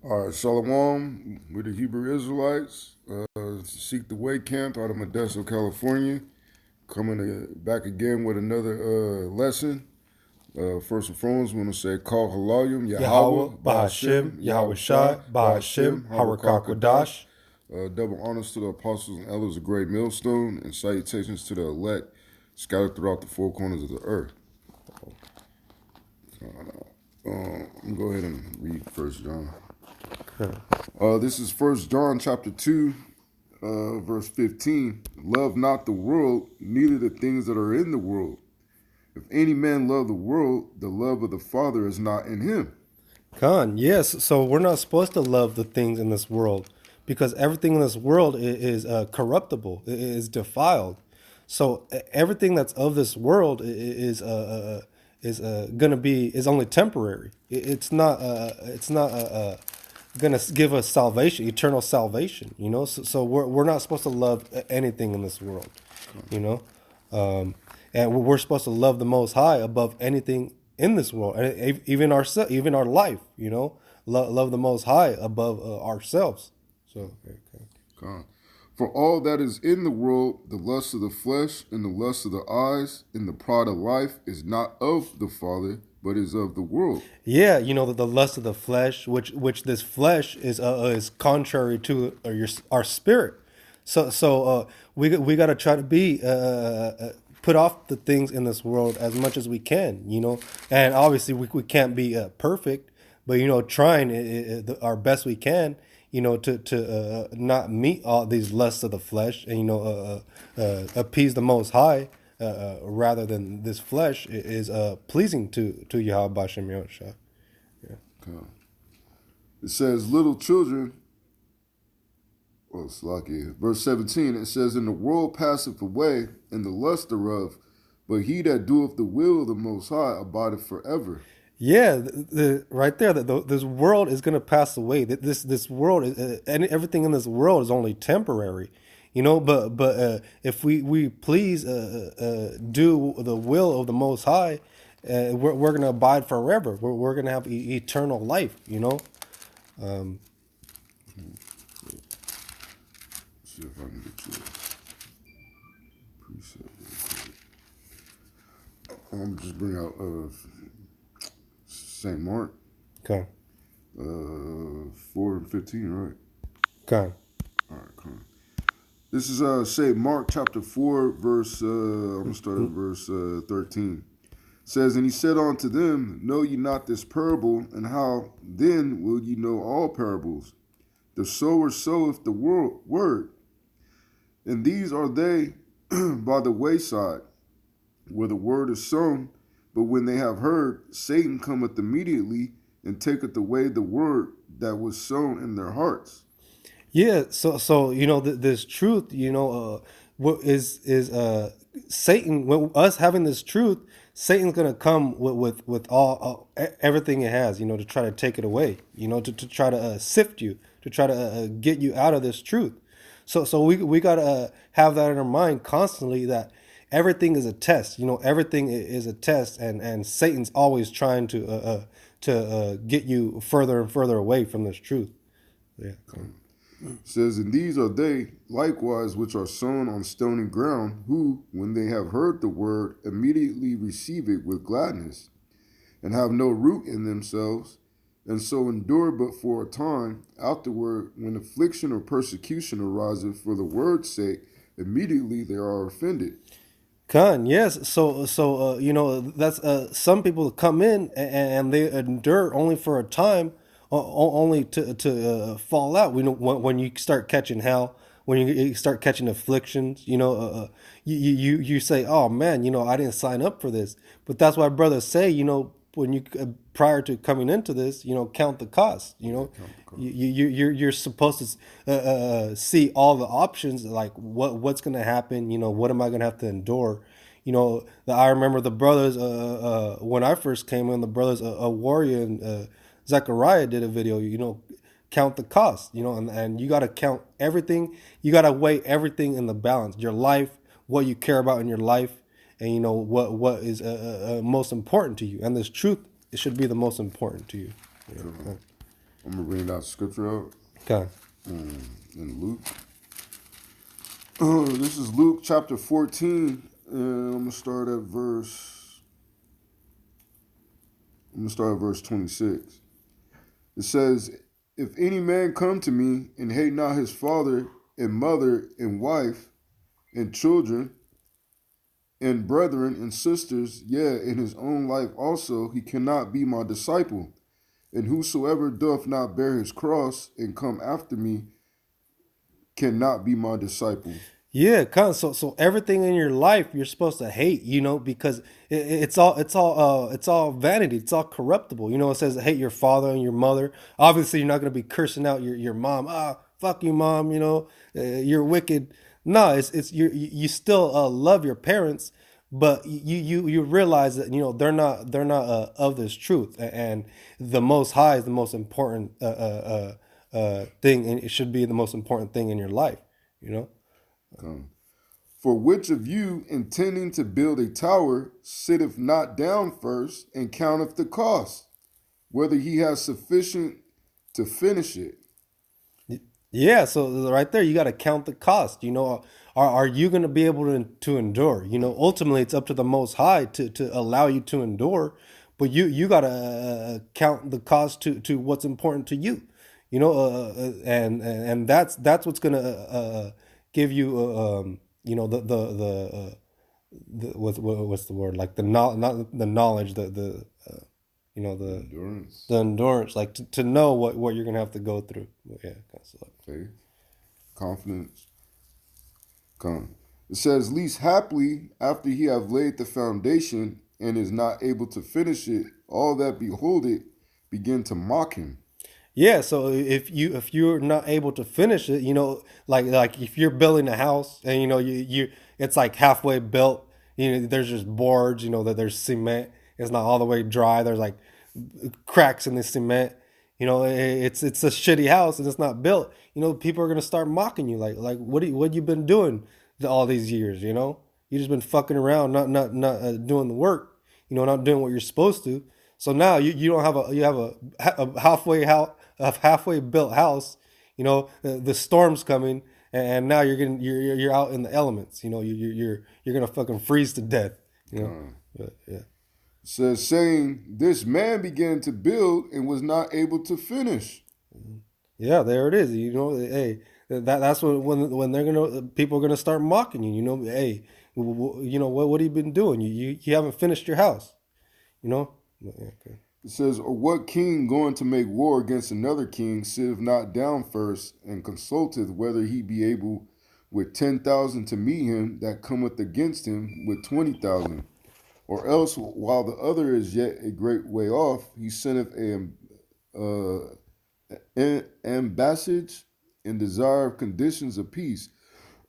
All right, Shalom, we're the Hebrew Israelites. Seek the Way Camp out of Modesto, California. Coming back again with another lesson. First and foremost, we want to say, Call Halayim, Yahweh, Yahweh, Bahashim, Bahashim, Yahweh Yahweh Shai, Shai, Bahashim, Bahashim, Harakah Harakakadash. Kodash. Double honors to the apostles and elders of Great Millstone, and salutations to the elect scattered throughout the four corners of the earth. I'm going to go ahead and read First John. This is First John chapter 2, verse 15. Love not the world, neither the things that are in the world. If any man love the world, the love of the Father is not in him. Khan, yes. So we're not supposed to love the things in this world because everything in this world is corruptible, it is defiled. So everything that's of this world is gonna be is only temporary. It's not gonna give us salvation, eternal salvation. So we're not supposed to love anything in this world. You know, and we're supposed to love the Most High above anything in this world, and even our life. Love the Most High above ourselves. So, okay. God. For all that is in the world, the lust of the flesh, and the lust of the eyes, and the pride of life, is not of the Father, but is of the world. Yeah, the lust of the flesh, which this flesh is contrary to our spirit. So we got to try to be put off the things in this world as much as we can. And obviously we can't be perfect, but trying our best we can. To not meet all these lusts of the flesh, and appease the Most High, rather than this flesh is pleasing to Yahweh Bashem Yahushua. God. It says, little children, well, Slaki, verse 17, it says, In the world passeth away, and the lust thereof, but he that doeth the will of the Most High abideth forever. Yeah, right there. This world is going to pass away. This world and everything in this world is only temporary, But if we please do the will of the Most High, we're going to abide forever. We're going to have eternal life. See if I can get you a precept real quick. I'm going to just bring out St. Mark, Okay. 4 and 15, right? Okay. All right, come on. This is St. Mark chapter 4, verse, I'm going to start at verse 13. It says, And he said unto them, Know ye not this parable, and how then will ye know all parables? The sower soweth the word, and these are they by the wayside, where the word is sown. But when they have heard, Satan cometh immediately and taketh away the word that was sown in their hearts. Yeah, so this truth, what is Satan? When us having this truth, Satan's gonna come with all everything it has, to try to take it away, to try to sift you, to try to get you out of this truth. So we gotta have that in our mind constantly, that everything is a test. Everything is a test, and Satan's always trying to get you further and further away from this truth. Yeah. It says, And these are they likewise which are sown on stony ground, who, when they have heard the word, immediately receive it with gladness, and have no root in themselves, and so endure but for a time. Afterward, when affliction or persecution ariseth for the word's sake, immediately they are offended. Khan, yes. So that's some people come in and they endure only for a time, only to fall out. We know when you start catching hell, when you start catching afflictions, you say, oh man, I didn't sign up for this. But that's why brothers say, when you prior to coming into this, count the cost. You're supposed to see all the options, like what's going to happen. What am I going to have to endure? I remember the brothers when I first came in. The brothers, a warrior and Zechariah did a video. Count the cost. And you got to count everything. You got to weigh everything in the balance. Your life, what you care about in your life, and what is most important to you. And this truth, it should be the most important to you. I'm gonna bring that scripture out Okay. in Luke. This is Luke chapter 14, and I'm gonna start at verse 26. It says, "If any man come to me and hate not his father and mother and wife and children and brethren and sisters, yea, in his own life also, he cannot be my disciple. And whosoever doth not bear his cross and come after me cannot be my disciple." Yeah, so everything in your life you're supposed to hate, because it's all vanity, it's all corruptible. It says hate your father and your mother. Obviously, you're not gonna be cursing out your mom. Fuck you, mom. You're wicked. No, it's you still love your parents, but you realize that they're not of this truth, and the Most High is the most important thing, and it should be the most important thing in your life. You know. For which of you, intending to build a tower, sitteth not down first and counteth the cost, whether he has sufficient to finish it? Yeah, so right there, you got to count the cost. Are you going to be able to endure? Ultimately, it's up to the Most High to allow you to endure, but you got to count the cost to what's important to you. And that's what's going to give you what's the word, like the not the knowledge, the Endurance, the endurance, like to know what you're gonna have to go through. Yeah, so. faith, confidence. Come. It says, "Least haply, after he have laid the foundation and is not able to finish it, all that behold it begin to mock him." Yeah, so if you're not able to finish it, like if you're building a house and you it's like halfway built, there's just boards, that there's cement, it's not all the way dry, there's like cracks in the cement, it's a shitty house and it's not built. People are gonna start mocking you, like what you been doing all these years, you just been fucking around, not doing the work, not doing what you're supposed to. So now you don't have a halfway built house. The storm's coming, and now you're out in the elements. You're gonna fucking freeze to death. But, yeah. It says, saying, "This man began to build and was not able to finish." Yeah, there it is. Hey, that's when they're gonna people are gonna start mocking you. Hey, what have you been doing? You haven't finished your house. Yeah, okay. It says, "Or what king going to make war against another king sitteth not down first and consulteth whether he be able with 10,000 to meet him that cometh against him with 20,000? Or else, while the other is yet a great way off, he sendeth an ambassage in desire of conditions of peace,"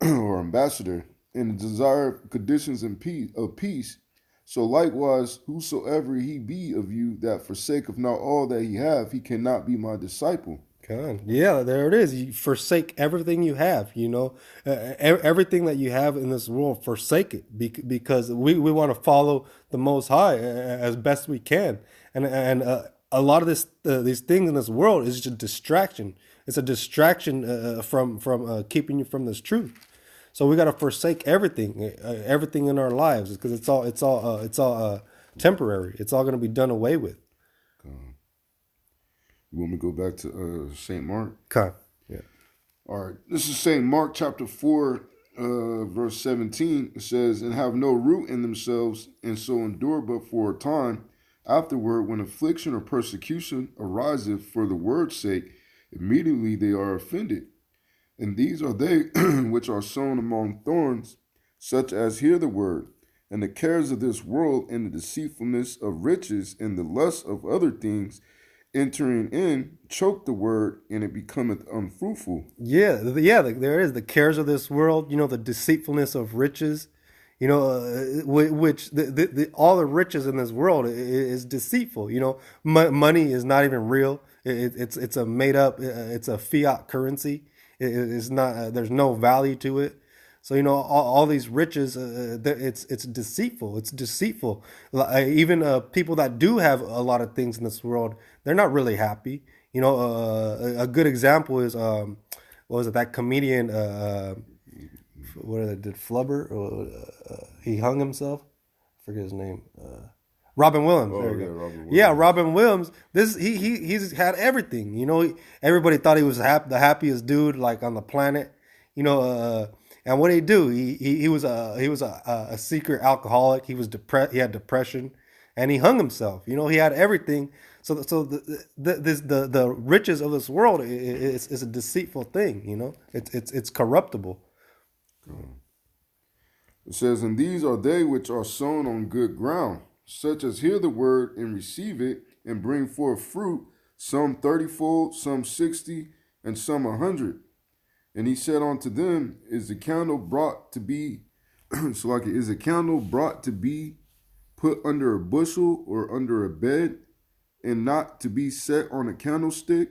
or ambassador in desire of conditions of peace. So likewise, whosoever he be of you that forsaketh not all that he have, he cannot be my disciple. God. Yeah, there it is. You forsake everything you have, everything that you have in this world, forsake it because we want to follow the Most High as best we can. And a lot of these things in this world is just a distraction. It's a distraction from keeping you from this truth. So we got to forsake everything in our lives because it's all temporary. It's all going to be done away with. You want me to go back to St. Mark? Okay. Yeah. All right. This is St. Mark chapter 4, verse 17. It says, "And have no root in themselves, and so endure but for a time. Afterward, when affliction or persecution ariseth for the word's sake, immediately they are offended. And these are they which are sown among thorns, such as hear the word, and the cares of this world, and the deceitfulness of riches, and the lust of other things, entering in, choke the word, and it becometh unfruitful." Yeah, there it is. The cares of this world, the deceitfulness of riches, which all the riches in this world is deceitful. Money is not even real. It's a made up. It's a fiat currency. It's not. There's no value to it. So all these riches, it's deceitful. It's deceitful. Even people that do have a lot of things in this world, they're not really happy. A good example is what was it? That comedian, what did Flubber? He hung himself. I forget his name. Robin Williams. Oh There you yeah, go. Robert Williams. Yeah, Robin Williams. He's had everything. Everybody thought he was the happiest dude like on the planet. And what did he do? He was a secret alcoholic. He was depressed. He had depression, and he hung himself. He had everything. So the riches of this world is a deceitful thing. It's corruptible. It says, and these are they which are sown on good ground, such as hear the word and receive it and bring forth fruit, some 30-fold, some 60, and some 100. And he said unto them, is the candle brought to be, is a candle brought to be put under a bushel or under a bed, and not to be set on a candlestick?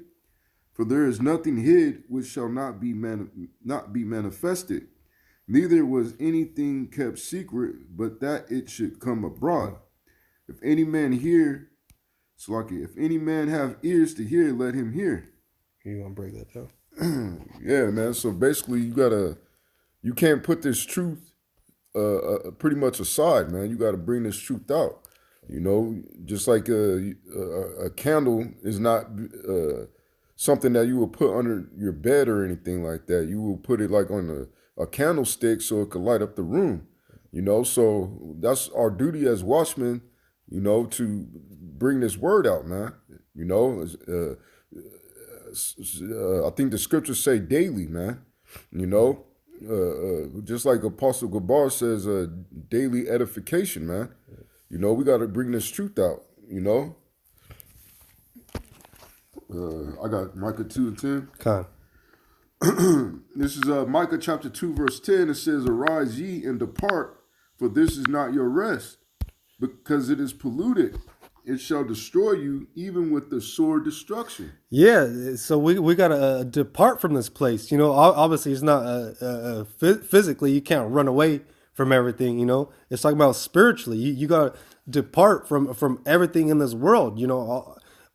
For there is nothing hid which shall not be manifested, neither was anything kept secret, but that it should come abroad. If any man hear, if any man have ears to hear, let him hear. You want to break that down? Yeah, man. So basically, you can't put this truth pretty much aside, man. You got to bring this truth out. Just like a candle is not something that you will put under your bed or anything like that. You will put it like on a candlestick so it could light up the room. So that's our duty as watchmen, to bring this word out, man. I think the scriptures say daily, man. Just like Apostle Gabar says, daily edification, man. We got to bring this truth out. I got Micah 2:10. Con. This is Micah chapter 2 verse 10. It says, arise ye and depart, for this is not your rest, because it is polluted. It shall destroy you, even with the sore destruction. Yeah, so we gotta depart from this place. Obviously it's not physically. You can't run away from everything. It's talking about spiritually. You gotta depart from everything in this world.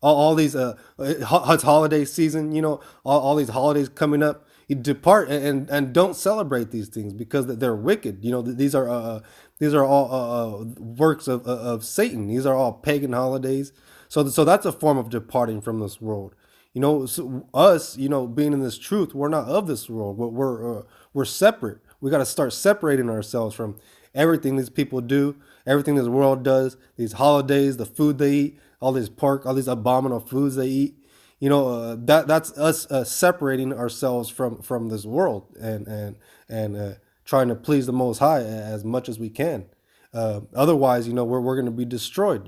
All these it's holiday season. All these holidays coming up. You depart and don't celebrate these things because they're wicked. These are all works of Satan. These are all pagan holidays. So that's a form of departing from this world. So us, being in this truth, we're not of this world. We're separate. We got to start separating ourselves from everything these people do, everything this world does, these holidays, the food they eat, all these abominable foods they eat. That's us separating ourselves from this world and trying to please the Most High as much as we can. Otherwise, we're going to be destroyed.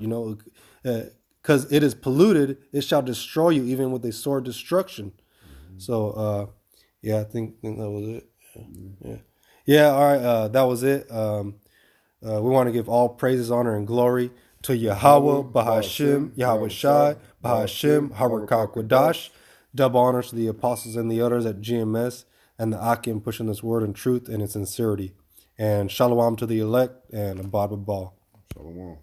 Because it is polluted, it shall destroy you, even with a sore destruction. Mm-hmm. So, I think that was it. Yeah. All right. That was it. We want to give all praises, honor, and glory to Yahweh, Bahashim, Yahweh Shai, Bahashim, Harakak Wadash. Double honors to the apostles and the others at GMS and the Akim pushing this word in truth and in sincerity. And shalom to the elect and Abad Babal. Shalom.